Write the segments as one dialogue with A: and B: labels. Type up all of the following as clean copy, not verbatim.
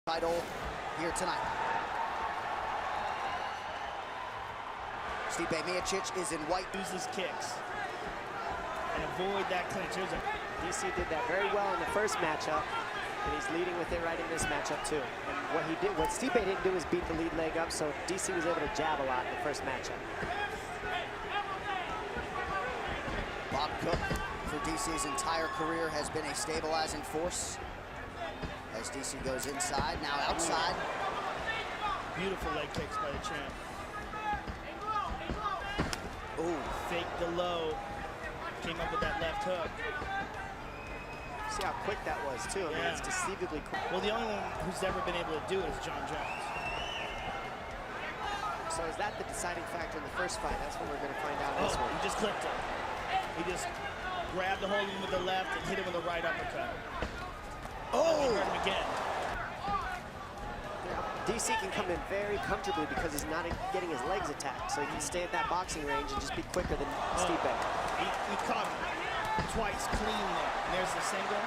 A: title here tonight. Stipe Miocic is in white.
B: Uses kicks and avoid that clinch.
C: DC did that very well in the first matchup, and he's leading with it right in this matchup too. And what Stipe didn't do is beat the lead leg up, so DC was able to jab a lot in the first matchup.
A: Bob Cook, for DC's entire career, has been a stabilizing force. As DC goes inside, now outside.
B: Beautiful leg kicks by the champ.
A: Ooh.
B: Fake the low. Came up with that left hook.
C: See how quick that was too. I mean, it's deceivably quick.
B: Well, the only one who's ever been able to do it is John Jones.
C: So is that the deciding factor in the first fight? That's what we're going to find out in this one.
B: He just clipped him. He just grabbed the hold of him with the left and hit him with the right uppercut.
A: Oh!
B: He hurt him again.
C: DC can come in very comfortably because he's not getting his legs attacked, so he can stay at that boxing range and just be quicker than Stipe.
B: He caught him twice clean there. And there's the single.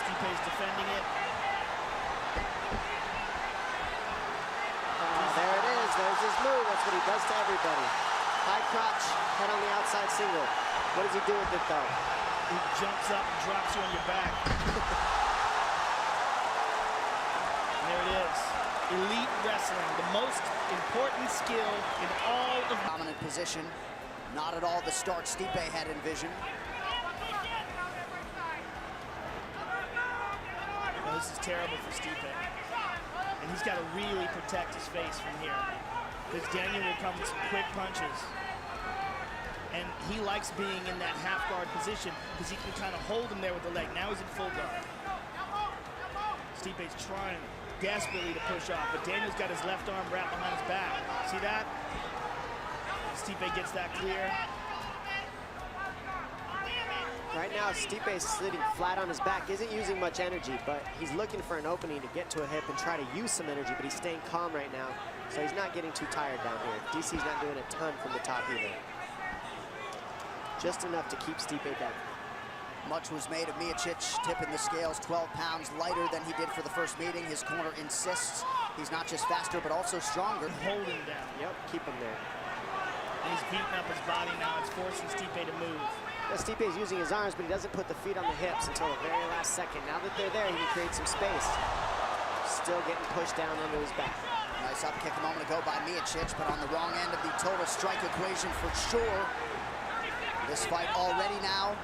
B: Stipe's defending it.
C: There it is. There's his move. That's what he does to everybody. High crotch, head on the outside single. What does he do with it though?
B: He jumps up and drops you on your back. There it is. Elite wrestling, the most important skill in all of...
A: Dominant position. Not at all the start Stipe had envisioned.
B: Well, this is terrible for Stipe. And he's got to really protect his face from here. Because Daniel will come with some quick punches. And he likes being in that half guard position because he can kind of hold him there with the leg. Now he's in full guard. Stipe's trying desperately to push off, but Daniel's got his left arm wrapped behind his back. See that? Stipe gets that clear.
C: Right now, Stipe's sitting flat on his back, isn't using much energy, but he's looking for an opening to get to a hip and try to use some energy, but he's staying calm right now, so he's not getting too tired down here. DC's not doing a ton from the top either. Just enough to keep Stipe down.
A: Much was made of Miocic tipping the scales 12 pounds lighter than he did for the first meeting. His corner insists he's not just faster, but also stronger.
B: Hold him down.
C: Yep, keep him there.
B: And he's beating up his body now. It's forcing Stipe to move.
C: Yeah, Stipe's using his arms, but he doesn't put the feet on the hips until the very last second. Now that they're there, he can create some space. Still getting pushed down under his back.
A: Nice up kick a moment ago by Miocic, but on the wrong end of the total strike equation for sure. This fight already now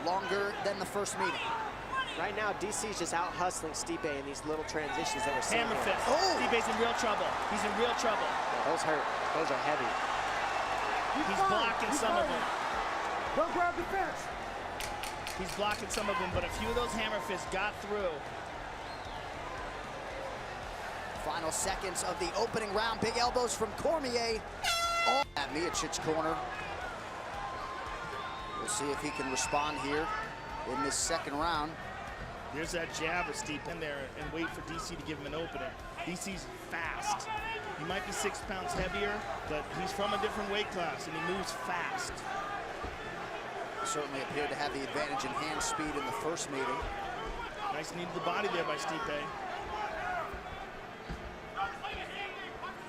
A: longer than the first meeting.
C: Right now, DC's just out hustling Stipe in these little transitions that we're seeing.
B: Hammer fist.
A: Oh!
B: Stipe's in real trouble. He's in real trouble.
C: Yeah, those hurt. Those are heavy.
B: He's blocking some of them.
D: Don't grab the fence.
B: He's blocking some of them, but a few of those hammer fists got through.
A: Final seconds of the opening round. Big elbows from Cormier. All at Miocic's corner. We'll see if he can respond here in this second round.
B: There's that jab of Stipe in there and wait for DC to give him an opening. DC's fast. He might be 6 pounds heavier, but he's from a different weight class and he moves fast.
A: Certainly appeared to have the advantage in hand speed in the first meeting.
B: Nice knee to the body there by Stipe.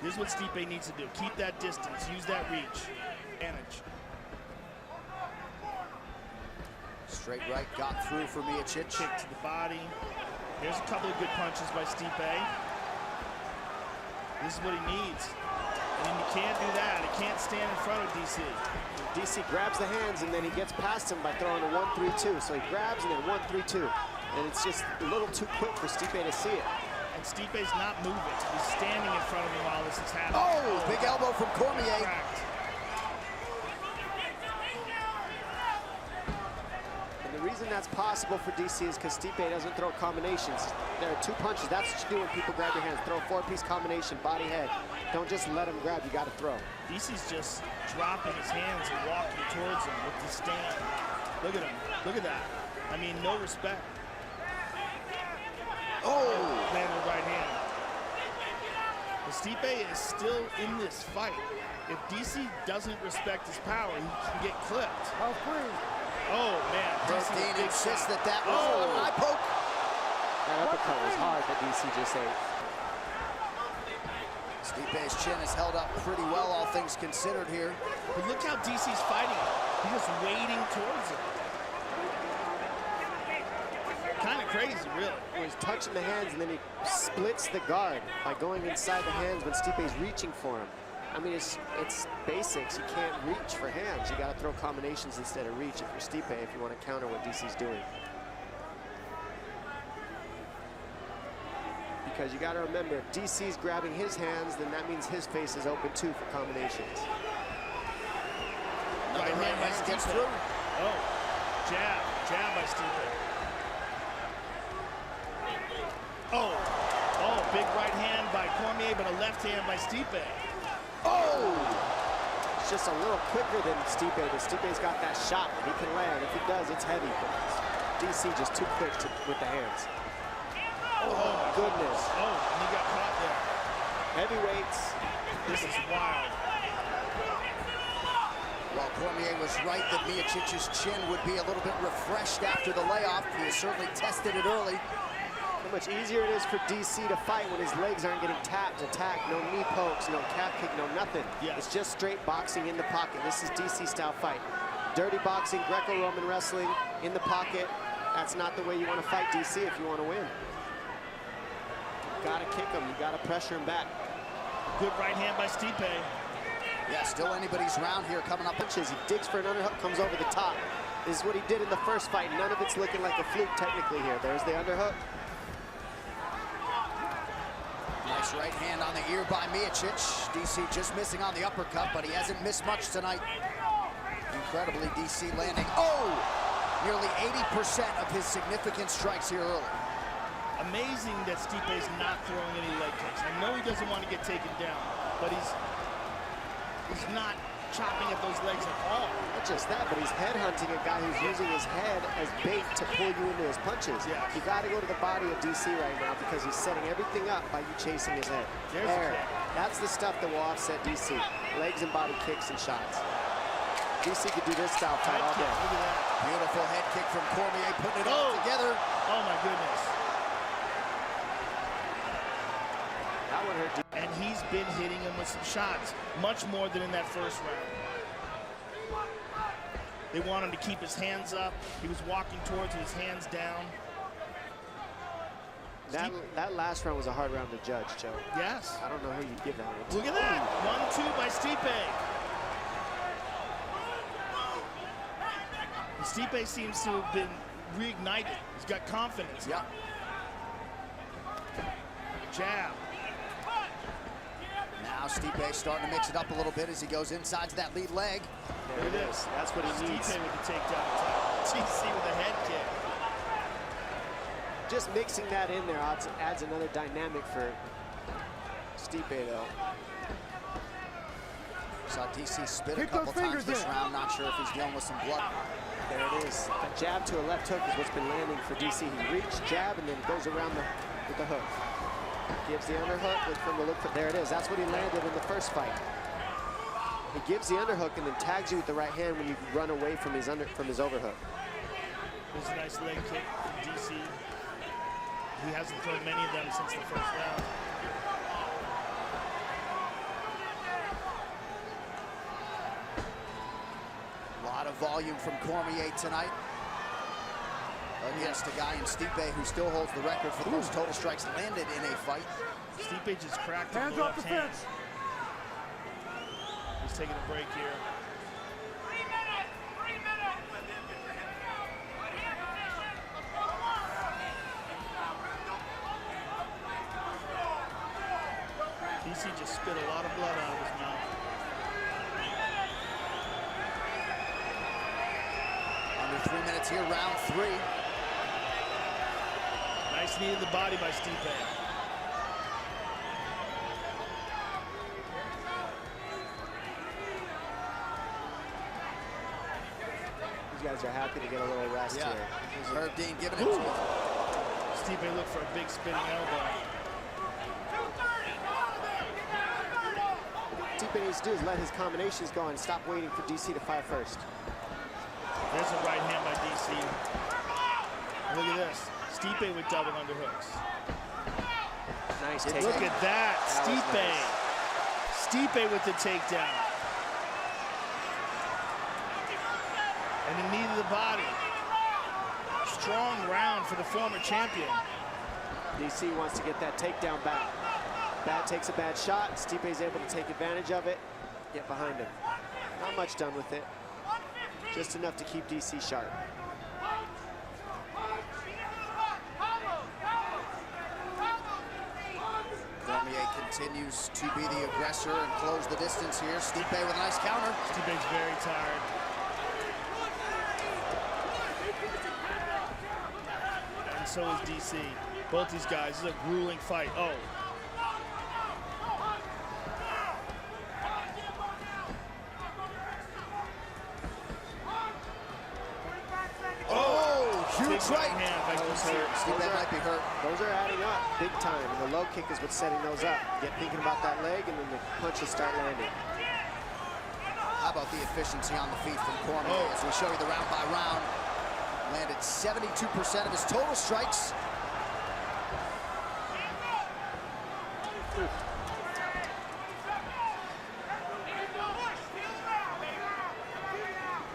B: This is what Stipe needs to do. Keep that distance, use that reach. Advantage.
A: Straight right got through for Miocic.
B: Kick to the body. There's a couple of good punches by Stipe. This is what he needs. And you can't do that. He can't stand in front of DC.
C: DC grabs the hands and then he gets past him by throwing a 1-3-2. So he grabs and then 1-3-2. And it's just a little too quick for Stipe to see it.
B: And Stipe's not moving. He's standing in front of him while this is happening.
A: Oh, big elbow from Cormier.
B: Cracked.
C: And the reason that's possible for DC is because Stipe doesn't throw combinations. There are 2 punches. That's what you do when people grab your hands. Throw a 4-piece combination, body, head. Don't just let him grab. You got to throw.
B: DC's just dropping his hands and walking towards him with the stand. Look at him. Look at that. I mean, no respect.
A: Oh!
B: Landed the right hand. But Stipe is still in this fight. If DC doesn't respect his power, he can get clipped.
D: How free.
B: Oh, man. DC
A: Dean
B: big
A: insists
B: shot.
A: that was an eye poke.
C: That uppercut was hard that DC just ate.
A: Stipe's chin is held up pretty well, all things considered here.
B: But look how DC's fighting. He's just wading towards it. Kind of crazy, really.
C: He's touching the hands, and then he splits the guard by going inside the hands when Stipe's reaching for him. I mean, it's basics. You can't reach for hands. You got to throw combinations instead of reach if you're Stipe, if you want to counter what DC's doing. Because you got to remember, if DC's grabbing his hands, then that means his face is open too for combinations.
A: Right hand by Stipe. Gets through.
B: Oh, jab by Stipe. Oh, big right hand by Cormier, but a left hand by Stipe.
C: Oh! It's just a little quicker than Stipe, but Stipe's got that shot that he can land. If he does, it's heavy, but DC just too quick with the hands. Oh, goodness.
B: Oh, he got caught there.
C: Heavyweights.
B: This is wild.
A: While Cormier was right that Miocic's chin would be a little bit refreshed after the layoff, he has certainly tested it early.
C: How much easier it is for DC to fight when his legs aren't getting tapped, attacked, no knee pokes, no calf kick, no nothing.
B: Yes.
C: It's just straight boxing in the pocket. This is DC style fight. Dirty boxing, Greco-Roman wrestling in the pocket. That's not the way you want to fight DC if you want to win. You gotta kick him, you gotta pressure him back.
B: Good right hand by Stipe.
A: Yeah, still anybody's round here coming up.
C: Punches, he digs for an underhook, comes over the top. This is what he did in the first fight. None of it's looking like a fluke technically here. There's the underhook.
A: Nice right hand on the ear by Miocic. DC just missing on the uppercut, but he hasn't missed much tonight. Incredibly, DC landing. Oh! Nearly 80% of his significant strikes here early.
B: Amazing that Stipe's not throwing any leg kicks. I know he doesn't want to get taken down, but he's not chopping at those legs at all.
C: Not just that, but he's headhunting a guy who's using his head as bait to pull you into his punches.
B: Yes.
C: You got to go to the body of DC right now because he's setting everything up by you chasing his head.
B: There.
C: That's the stuff that will offset DC. Legs and body kicks and shots. DC could do this style fight all day.
B: Look at that.
A: Beautiful head kick from Cormier, putting it all together.
B: Oh my goodness.
C: That one hurt.
B: And he's been hitting him with some shots, much more than in that first round. They want him to keep his hands up. He was walking towards with his hands down.
C: That last round was a hard round to judge, Joe.
B: Yes.
C: I don't know who you give that one to.
B: Look at that. 1-2 by Stipe. Stipe seems to have been reignited. He's got confidence.
A: Yeah.
B: Jab.
A: Now Stipe starting to mix it up a little bit as he goes inside to that lead leg.
C: There it is. That's what he needs.
B: Stipe with the takedown attack. DC with a head kick.
C: Just mixing that in there adds another dynamic for Stipe, though.
A: Saw DC spit a couple times this round. Not sure if he's dealing with some blood.
C: There it is. A jab to a left hook is what's been landing for DC. He reaches, jab, and then goes around with the hook. Gives the underhook, look from the look. There it is. That's what he landed in the first fight. He gives the underhook and then tags you with the right hand when you run away from his overhook.
B: There's a nice leg kick from DC. He hasn't thrown many of them since the first round.
A: A lot of volume from Cormier tonight against a guy in Stipe who still holds the record for the most total strikes landed in a fight.
B: Stipe just cracked him with the left hand. He's taking a break here. DC just spit a lot of blood out of his mouth.
A: Under 3 minutes here, round 3.
B: Nice knee to the body by Stipe.
C: These guys are happy to get a little rest here.
A: Herb Dean giving it to him.
B: Stipe looked for a big spinning elbow.
C: Stipe needs to do is let his combinations go and stop waiting for DC to fire first.
B: There's a right hand by DC. Look at this. Stipe with double underhooks.
C: Nice
B: Look
C: takedown.
B: at that, Stipe.
C: Nice.
B: Stipe with the takedown. And the knee to the body. Strong round for the former champion.
C: DC wants to get that takedown back. Bat takes a bad shot. Stipe's able to take advantage of it. Get behind him. Not much done with it. Just enough to keep DC sharp.
A: Cormier continues to be the aggressor and close the distance here. Stipe with a nice counter.
B: Stipe's very tired. And so is DC. Both these guys, this is a grueling fight. Oh.
A: Huge right
B: hand by
A: Stipe might be hurt.
C: Those are adding up big time, and the low kick is what's setting those up. Get thinking about that leg, and then the punches start landing.
A: How about the efficiency on the feet from Cormier as we show you the round by round. Landed 72% of his total strikes.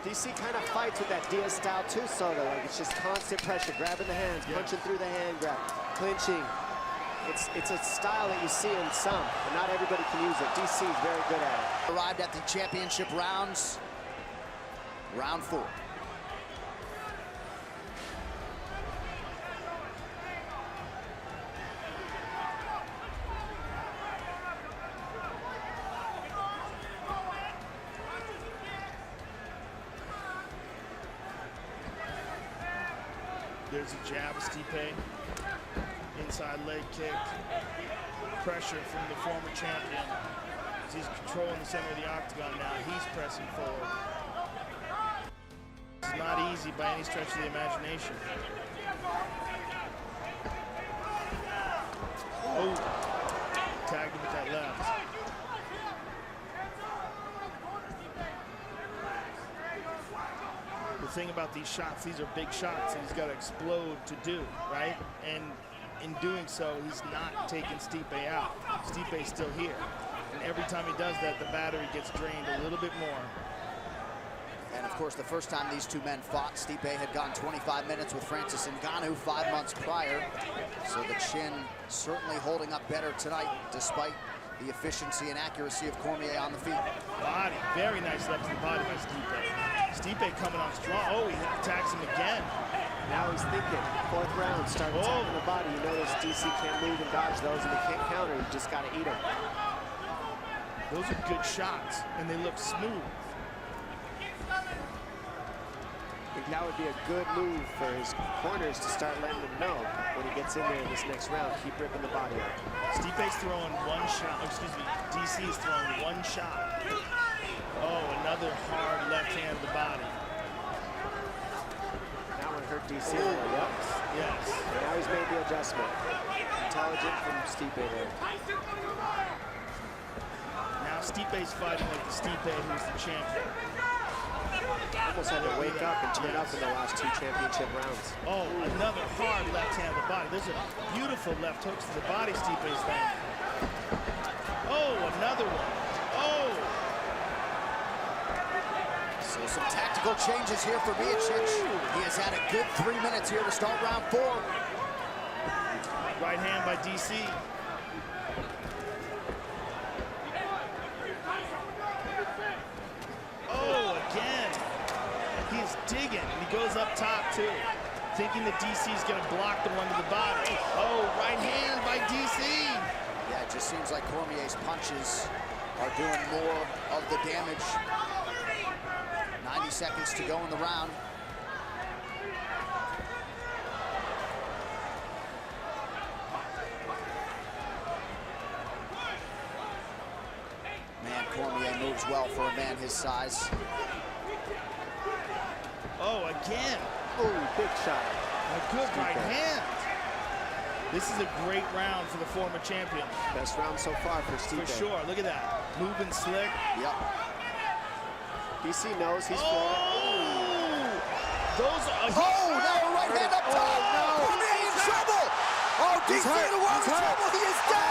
C: DC kind of fights with that Diaz style too, Soto. Like it's just constant pressure, grabbing the hands, punching through the hand grab, clinching. It's a style that you see in some, but not everybody can use it. DC is very good at it.
A: Arrived at the championship rounds. Round 4.
B: There's a jab of Stipe. Inside leg kick. Pressure from the former champion. As he's controlling the center of the octagon now. He's pressing forward. It's not easy by any stretch of the imagination. Oh, tagged him with that left. The thing about these shots, these are big shots, and he's got to explode to do, right? And in doing so, he's not taking Stipe out. Stipe's still here. And every time he does that, the battery gets drained a little bit more.
A: And of course, the first time these two men fought, Stipe had gone 25 minutes with Francis Ngannou 5 months prior. So the chin certainly holding up better tonight, despite the efficiency and accuracy of Cormier on the feet.
B: Body, very nice left to the body by Stipe. Stipe coming on strong. Oh, he attacks him again.
C: Now he's thinking. 4th round, start attacking the body. You notice DC can't move and dodge those, and he can't counter. You just got to eat them.
B: Those are good shots, and they look smooth.
C: I think that would be a good move for his corners to start letting him know when he gets in there in this next round. Keep ripping the body out.
B: Stipe's throwing one shot. Excuse me. DC's throwing one shot. Oh, another hard left hand to the body.
C: That one hurt DC. Yep.
B: Yes.
C: And now he's made the adjustment. Intelligent from Stipe there.
B: Now Stipe's fighting like the Stipe who's the champion.
C: Almost had to wake up and turn up in the last 2 championship rounds.
B: Oh, another hard left hand to the body. There's a beautiful left hooks to the body Stipe's landing. Oh, another one. Oh!
A: So some tactical changes here for Miocic. He has had a good 3 minutes here to start round 4.
B: Right hand by DC. Oh, again. He's digging, and he goes up top too, thinking that DC's gonna block the one to the body. Oh, right hand by DC.
A: Yeah, it just seems like Cormier's punches are doing more of the damage. 90 seconds to go in the round. Man, Cormier moves well for a man his size.
B: Oh, again.
C: Oh, big shot.
B: A good right hand. This is a great round for the former champion.
C: Best round so far for Stipe.
B: For sure, look at that. Moving slick.
A: Yep.
C: DC knows he's
B: Oh! Those are...
A: Oh, now a right hand up top!
C: Oh, no.
A: Cormier trouble. Oh, DC in a world of trouble. He is down.